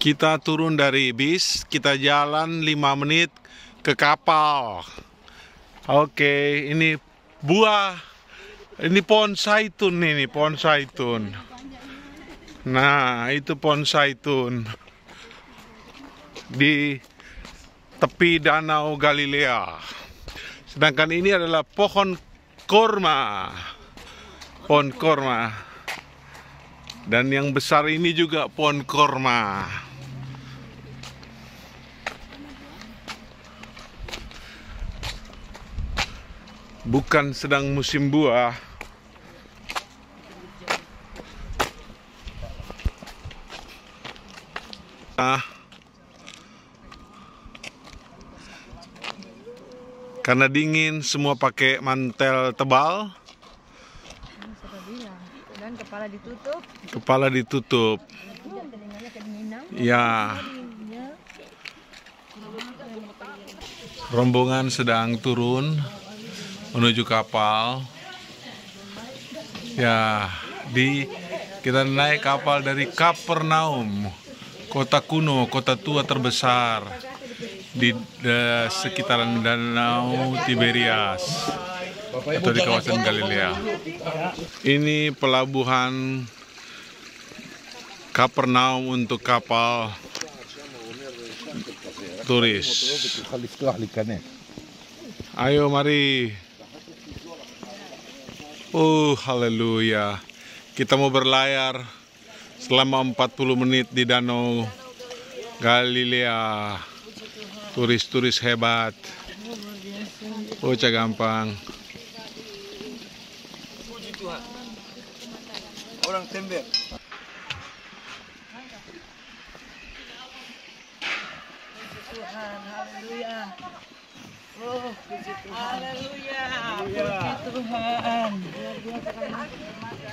Kita turun dari bis, kita jalan 5 menit ke kapal. Oke, ini buah, ini pohon zaitun ini, pohon zaitun. Nah, itu pohon zaitun di tepi Danau Galilea. Sedangkan ini adalah pohon korma. Pohon korma. Dan yang besar ini juga pohon korma. Bukan sedang musim buah. Karena dingin, semua pakai mantel tebal. Dan kepala ditutup. Kepala ditutup. Ya. Rombongan sedang turun menuju kapal. Ya, kita naik kapal dari Kapernaum, kota kuno, kota tua terbesar di sekitaran Danau Tiberias atau di kawasan Galilea. Ini pelabuhan Kapernaum untuk kapal turis. Ayo mari. Haleluya. Kita mau berlayar selama 40 menit di Danau Galilea. Turis-turis hebat. Cak gampang. Puji Tuhan. Orang tembel. Tuhan, haleluya. Oh, puji Tuhan. Haleluya. Puji Tuhan.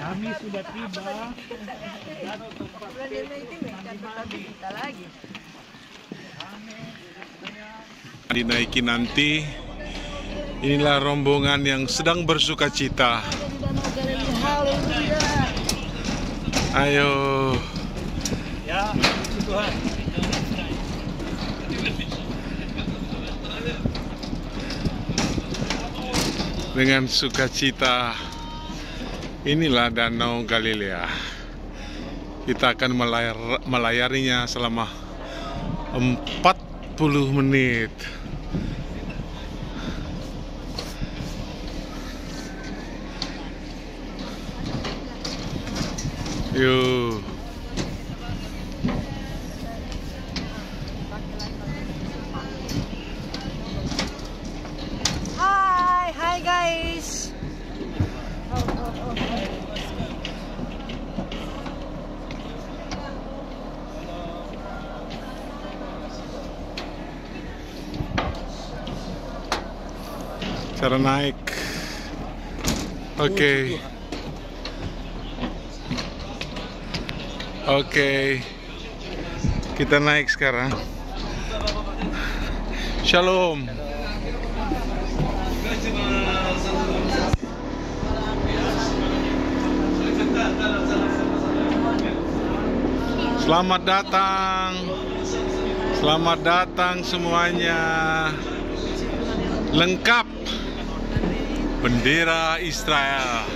Kami sudah tiba. Kita lagi. Dinaiki nanti. Inilah rombongan yang sedang bersuka cita. Ayo. Ya, puji Tuhan. Dengan sukacita, inilah Danau Galilea. Kita akan melayarinya selama 40 menit. Yuk. Hi guys. Cara naik. Oke. Kita naik sekarang. Shalom. Selamat datang. Selamat datang semuanya. Lengkap. Bendera Israel.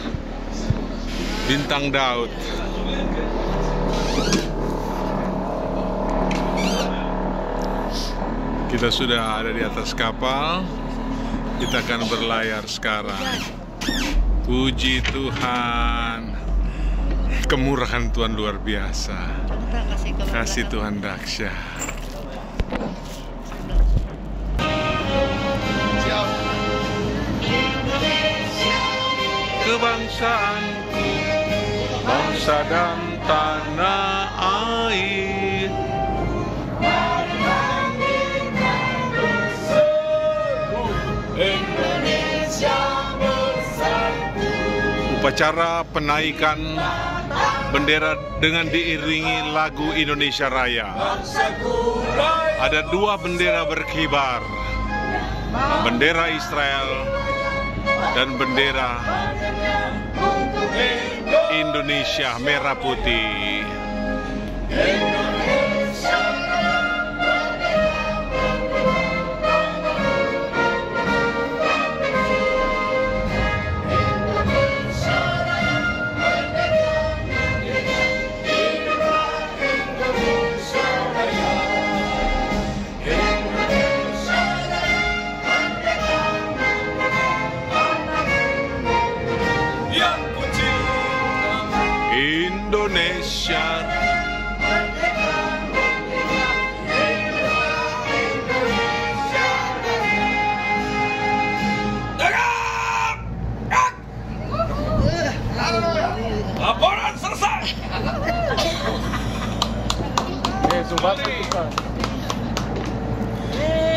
Bintang Daud. Kita sudah ada di atas kapal. Kita akan berlayar sekarang. Puji Tuhan. Kemurahan Tuhan luar biasa. Kasih Tuhan dahsyat. Kebangsaanku, bangsa dan tanah air. Indonesia bersatu. Upacara penaikan bendera dengan diiringi lagu Indonesia Raya. Ada 2 bendera berkibar. Bendera Israel dan bendera Indonesia merah putih. Indonesia.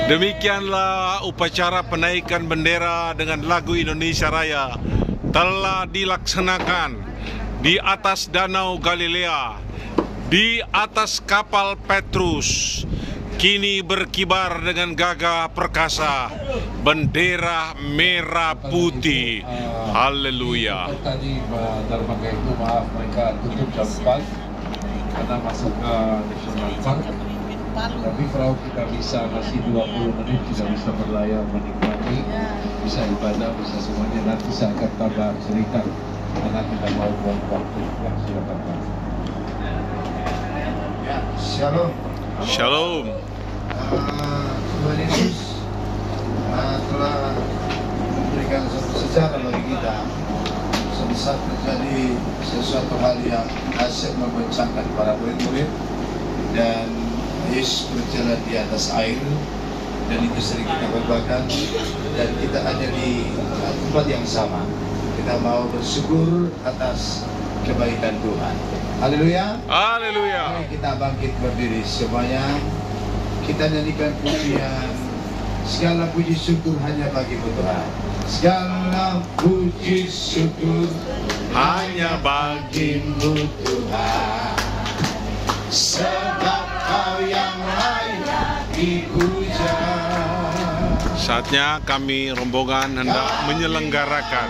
Demikianlah upacara penaikan bendera dengan lagu Indonesia Raya telah dilaksanakan di atas Danau Galilea, di atas kapal Petrus. Kini berkibar dengan gagah perkasa bendera merah putih. Haleluya. Tadi dermaga itu maaf mereka tutup jam 4 karena masuk ke National Park. Tapi perahu kita bisa masih 20 menit tidak bisa berlayar menikmati, bisa ibadah, bisa semuanya. Nanti saya akan tambah cerita karena kita mau buang waktu yang silakan. Ya, shalom. Shalom. Tuhan Yesus telah memberikan satu sejarah bagi kita. Suatu saat terjadi sesuatu hal yang asyik membencangkan para murid-murid, dan Yesus berjalan di atas air, dan itu sering kita berbagi, dan kita ada di tempat yang sama. Kita mau bersyukur atas kebaikan Tuhan. Haleluya. Haleluya. Mari kita bangkit berdiri semuanya. Kita nyanyikan pujian. Segala puji syukur hanya bagimu Tuhan. Segala puji syukur Hanya bagi bagimu Tuhan. Sebab Kau yang layak dipuja. saatnya kami rombongan hendak menyelenggarakan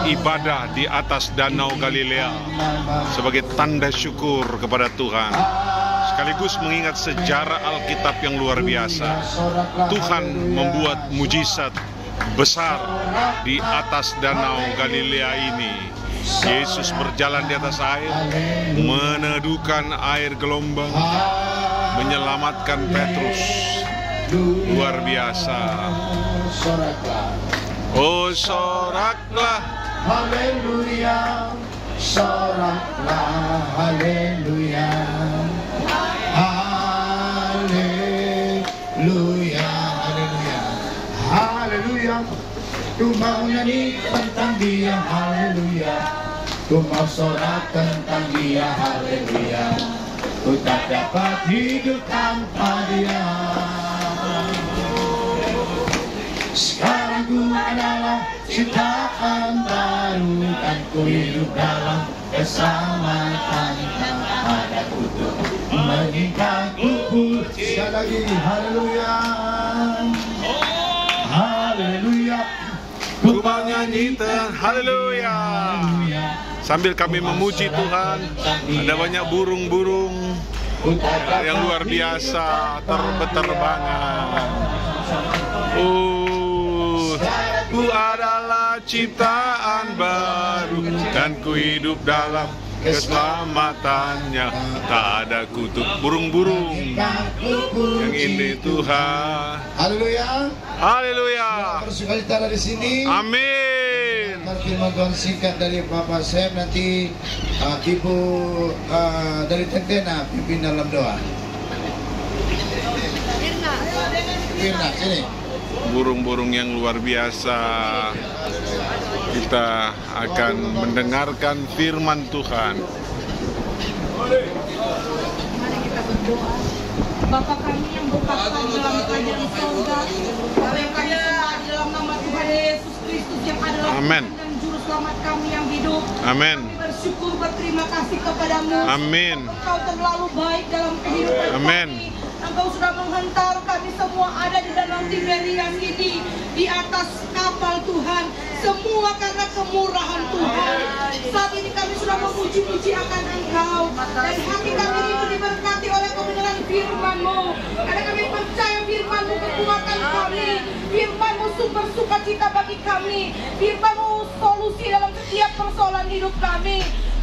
ibadah di atas Danau Galilea sebagai tanda syukur kepada Tuhan, sekaligus mengingat sejarah Alkitab yang luar biasa. Tuhan membuat mujizat besar di atas Danau Galilea ini. Yesus berjalan di atas air, meneduhkan air gelombang, menyelamatkan Petrus. Luar biasa. Oh, soraklah, Haleluya, soraklah, haleluya, haleluya, haleluya, haleluya. Ku mau nyanyi tentang Dia, haleluya. Ku mau sorak tentang Dia, haleluya. Ku tak dapat hidup tanpa Dia. Sekarang ku adalah ciptaan baru, dan ku hidup dalam keselamatan. Tak ada kutuk meninggalku. Sekali lagi, haleluya, haleluya. ku mau nyanyi haleluya. Sambil kami memuji Tuhan, ada banyak burung-burung yang luar biasa berterbangan. Ku adalah ciptaan baru, dan ku hidup dalam keselamatannya. Tak ada kutuk. Burung-burung yang ini Tuhan. Haleluya. Haleluya. Bersukacita dari sini. Amin. Firman Tuhan singkat dari Bapak Sam, nanti Ibu dari Tentena pimpin dalam doa. Firna, sini. Burung-burung yang luar biasa. Kita akan mendengarkan firman Tuhan. Mari kita berdoa. Bapa kami yang bertahta dalam kerajaan surga, Bapa yang kami sembah di dalam nama Tuhan Yesus Kristus yang adalah Amen. Tuhan dan Juru Selamat kami yang hidup. Amin. Kami bersyukur, berterima kasih kepadamu. Amin. Engkau terlalu baik dalam kehidupan Amin. kami. Engkau sudah menghantar kami semua ada di Danau Tiberias ini, di atas kapal Tuhan, semua karena kemurahan Tuhan. Saat ini kami sudah memuji-muji akan Engkau, dan hati kami itu diberkati oleh kebenaran firman-Mu. Karena kami percaya firman-Mu kekuatan kami, firman-Mu sumber sukacita bagi kami, firman-Mu solusi dalam setiap persoalan hidup kami.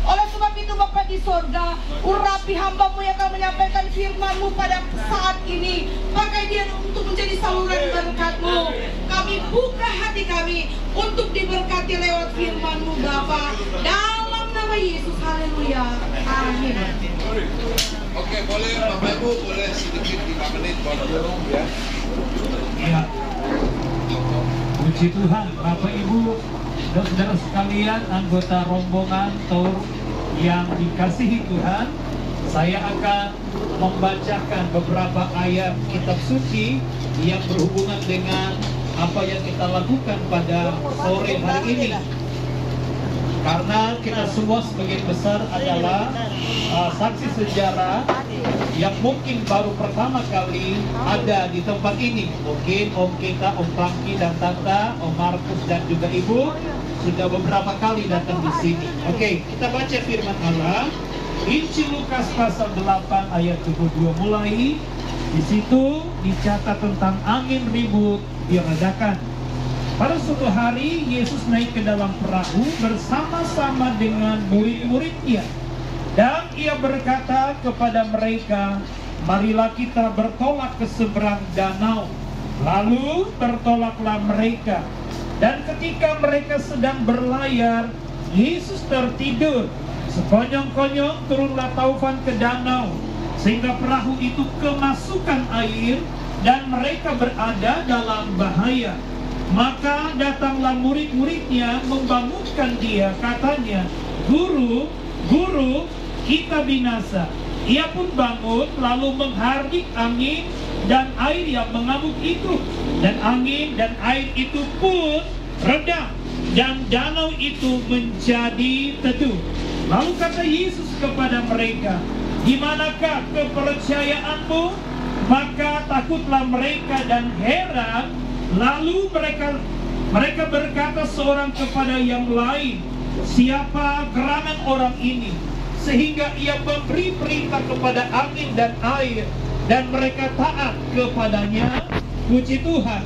Oleh sebab itu Bapa di sorga, urapi hamba-Mu yang akan menyampaikan firman-Mu pada saat ini. Pakai dia untuk menjadi saluran berkat-Mu. Kami buka hati kami untuk diberkati lewat firman-Mu Bapa. Dalam nama Yesus, haleluya. Amin. Oke, boleh Bapak Ibu, boleh sedikit 5 menit baru ya. Ya. Puji Tuhan, Bapak Ibu, saudara sekalian, anggota rombongan Tour yang dikasihi Tuhan. saya akan membacakan beberapa ayat kitab suci yang berhubungan dengan apa yang kita lakukan pada sore hari ini. Karena kita semua sebagian besar adalah saksi sejarah yang mungkin baru pertama kali ada di tempat ini. Mungkin Om kita, Om Franky dan Tanta, Om Markus dan juga Ibu sudah beberapa kali datang di sini. Oke, kita baca firman Allah. Injil Lukas pasal 8 ayat 22 mulai. Di situ dicatat tentang angin ribut diredakan. Pada suatu hari Yesus naik ke dalam perahu bersama-sama dengan murid-muridnya. Dan ia berkata kepada mereka, marilah kita bertolak ke seberang danau. Lalu bertolaklah mereka. Dan ketika mereka sedang berlayar, Yesus tertidur. Sekonyong-konyong turunlah taufan ke danau, sehingga perahu itu kemasukan air dan mereka berada dalam bahaya. Maka datanglah murid-muridnya membangunkan dia, katanya, Guru, Guru, kita binasa. Ia pun bangun lalu menghardik angin dan air yang mengamuk itu. Dan angin dan air itu pun reda dan danau itu menjadi teduh. Lalu kata Yesus kepada mereka, di manakah kepercayaanmu? Maka takutlah mereka dan heran. Lalu mereka berkata seorang kepada yang lain, siapa gerangan orang ini sehingga ia memberi perintah kepada angin dan air dan mereka taat kepadanya? Puji Tuhan.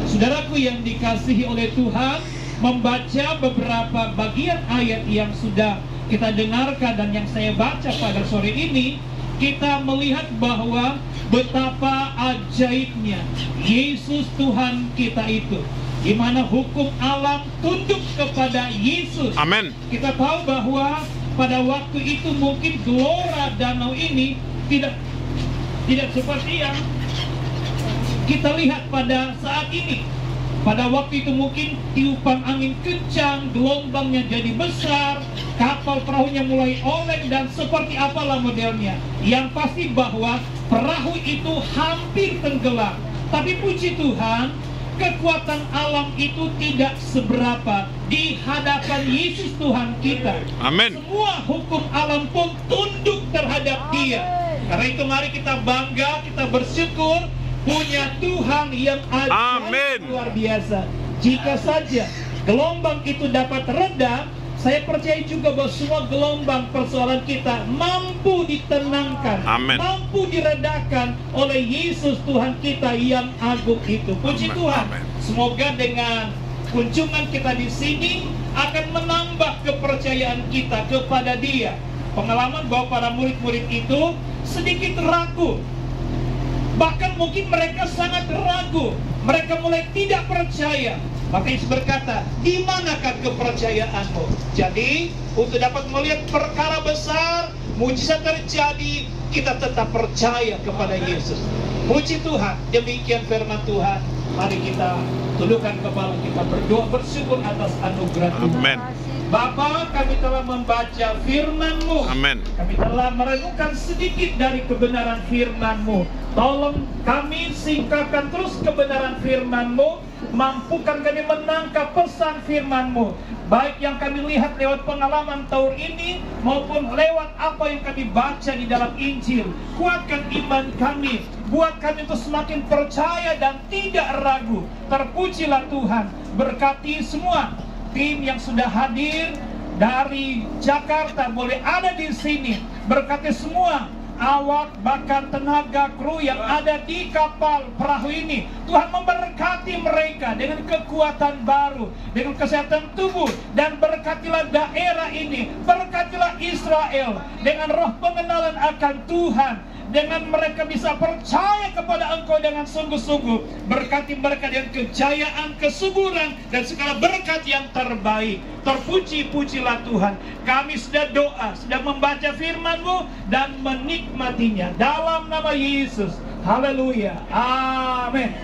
Saudaraku yang dikasihi oleh Tuhan, membaca beberapa bagian ayat yang sudah kita dengarkan dan yang saya baca pada sore ini, kita melihat bahwa betapa ajaibnya Yesus Tuhan kita itu, di mana hukum alam tunduk kepada Yesus. Amin. Kita tahu bahwa pada waktu itu mungkin gelora danau ini tidak seperti yang kita lihat pada saat ini. Pada waktu itu mungkin tiupan angin kencang, gelombangnya jadi besar, kapal perahunya mulai oleng dan seperti apalah modelnya. Yang pasti bahwa perahu itu hampir tenggelam. Tapi puji Tuhan, kekuatan alam itu tidak seberapa di hadapan Yesus Tuhan kita. Amin. Semua hukum alam pun tunduk terhadap Dia. Karena itu mari kita bangga, kita bersyukur punya Tuhan yang ajaib, luar biasa. Jika saja gelombang itu dapat reda, saya percaya juga bahwa semua gelombang persoalan kita mampu ditenangkan, Amen. mampu diredakan oleh Yesus Tuhan kita yang agung itu. Puji Amen. Tuhan. Amen. Semoga dengan kunjungan kita di sini akan menambah kepercayaan kita kepada Dia. Pengalaman bahwa para murid-murid itu sedikit ragu. Bahkan mungkin mereka sangat ragu. Mereka mulai tidak percaya. Maka Yesus berkata, di manakah kepercayaanmu? Jadi, untuk dapat melihat perkara besar, mujizat terjadi, kita tetap percaya kepada Yesus. Puji Tuhan, demikian firman Tuhan. Mari kita tundukkan kepala kita, berdoa bersyukur atas anugerah Tuhan. Amin. Bapa, kami telah membaca firman-Mu. Amin. Kami telah merenungkan sedikit dari kebenaran firman-Mu. Tolong kami singkapkan terus kebenaran firman-Mu. Mampukan kami menangkap pesan firman-Mu, baik yang kami lihat lewat pengalaman tahun ini maupun lewat apa yang kami baca di dalam Injil. Kuatkan iman kami, buat kami untuk semakin percaya dan tidak ragu. Terpujilah Tuhan. Berkati semua tim yang sudah hadir dari Jakarta, boleh ada di sini. Berkati semua awak, bahkan tenaga kru yang ada di kapal perahu ini. Tuhan memberkati mereka dengan kekuatan baru, dengan kesehatan tubuh, dan berkatilah daerah ini, berkatilah Israel dengan roh pengenalan akan Tuhan, dengan mereka bisa percaya kepada Engkau dengan sungguh-sungguh. Berkati mereka dengan kejayaan, kesuburan, dan segala berkat yang terbaik. Terpuji-pujilah Tuhan. Kami sudah doa, sudah membaca firman-Mu dan menikmatinya dalam nama Yesus. Haleluya. Amin.